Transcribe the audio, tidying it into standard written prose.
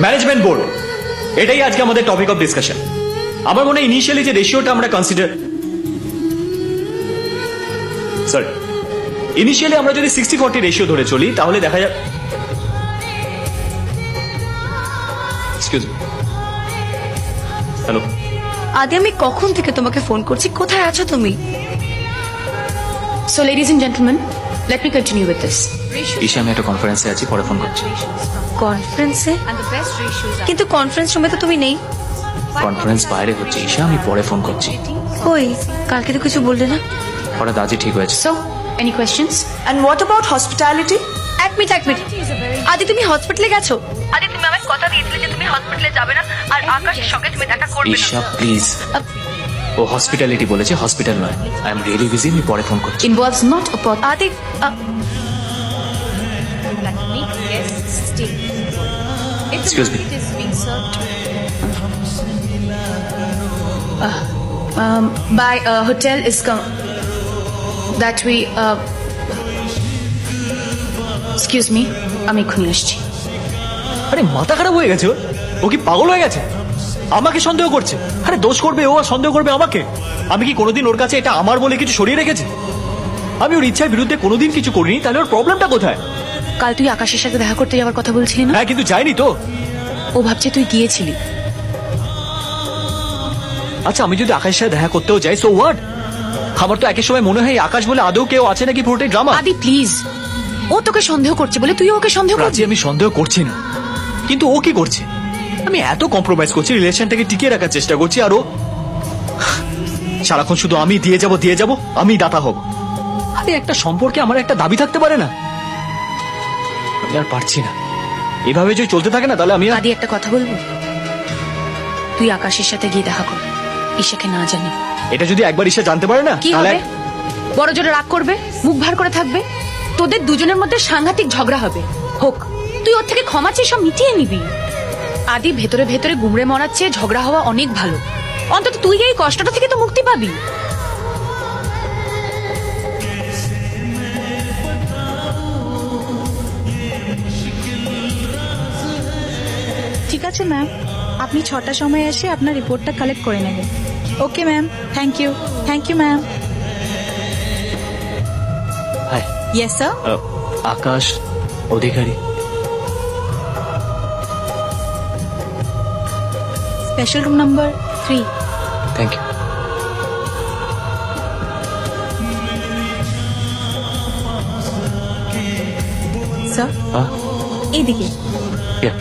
Management board, এটাই আজকে আমাদের টপিক অফ ডিসকাশন। আমার মনে হয় ইনিশিয়ালি যে রেশিওটা আমরা কনসিডার সরি ইনিশিয়ালি আমরা যদি 60-40 রেশিও ধরে চলি তাহলে দেখা যাক। Excuse me, hello. আদি, আমি কখন থেকে তোমাকে ফোন করছি, কোথায় আছো তুমি? So, ladies and gentlemen, let me continue with this. Isha, আমি একটা কনফারেন্সে আছি, পরে ফোন করছি। কনফারেন্সে? And the best ratios are... কিন্তু কনফারেন্স রুমে তো তুমি নেই। কনফারেন্স বাইরে হচ্ছে ঈশা, আমি পরে ফোন করছি। কই, কালকে তো কিছু বললে না। হঠাৎ আজই ঠিক হয়েছে। So, any questions? And what about hospitality? এক মিনিট। আদি, তুমি হসপিটালে গেছো? আদি, তুমি আমাকে কথা দিয়েছিলে যে তুমি হসপিটালে যাবে না আর আকাশের সঙ্গে তুমি দেখা করবে না। ঈশা প্লিজ, ও হসপিটালিটি বলেছে, হসপিটাল নয়। আই এম রিয়েলি বিজি, আমি পরে ফোন করছি। Involves not a pot আদি, that makes guests stay. If the Excuse me. meat is being served by a hotel is that we excuse me, আমি এক্ষুনি আসছি। আরে মাথা খারাপ হয়ে গেছে ওর? ও কি পাগল হয়ে গেছে? আমাকে সন্দেহ করছে। আরে দোষ করবে ও, আর সন্দেহ করবে আমাকে? আমি কি কোনোদিন ওর কাছে এটা আমার বলে কিছু সরিয়ে রেখেছি? আমি ওর ইচ্ছার বিরুদ্ধে কোনোদিন কিছু করিনি, তাহলে ওর প্রবলেমটা কোথায়? কাল তুই আকাশের সাথে দেখা করতে যাওয়ার কথা বলছিলি না? হ্যাঁ, কিন্তু যাইনি তো। ও ভাবছে তুই গিয়েছিলি। আচ্ছা, আমি যদি আকাশের সাথে দেখা করতেও যাই, সো হোয়াট? আমার তো একই সময় মনে হয় আকাশ বলে আদৌ কেউ আছে নাকি পুরোটাই ড্রামা। আদি প্লিজ, ও তোকে সন্দেহ করছে বলে তুই ওকে সন্দেহ রাজি, করছিস। আমি সন্দেহ করছি না, কিন্তু ও কি করছে? আমি এত কম্প্রোমাইজ করছি, রিলেশনটাকে টিকিয়ে রাখার চেষ্টা করছি, আর ও সারাক্ষণ শুধু আমি দিয়ে যাব, আমি দাতা হব। আরে একটা সম্পর্কে আমার একটা দাবি থাকতে পারে না? আমি আর পারছি না, এভাবে যদি চলতে থাকে না তাহলে আমি আদি, একটা কথা বলবো? তুই আকাশের সাথে গিয়ে দেখা কর, ঈশাকে না জানি। এটা যদি একবার ঈশা জানতে পারে না কি তাহলে হবে? বড় জোরে রাগ করবে, মুখ ভার করে থাকবে, তোদের দুজনের মধ্যে সাংঘাতিক ঝগড়া হবে। হোক, তুই ওর থেকে ক্ষমা চেয়ে সব মিটিয়ে নিবি। আদি, ভেতরে ভেতরে গুমড়ে মরার চেয়ে ঝগড়া হওয়া অনেক ভালো। অন্তত তুই এই কষ্টটা থেকে তো মুক্তি পাবি। ঠিক আছে ম্যাম, আপনি 6টার সময় এসে আপনার রিপোর্টটা কালেক্ট করে নেবেন। Okay ma'am, thank you ma'am. Hi, yes sir. Akash Adhikari. Special room number 3। Thank you. Sir, হ্যাঁ, এইদিকে। yeah.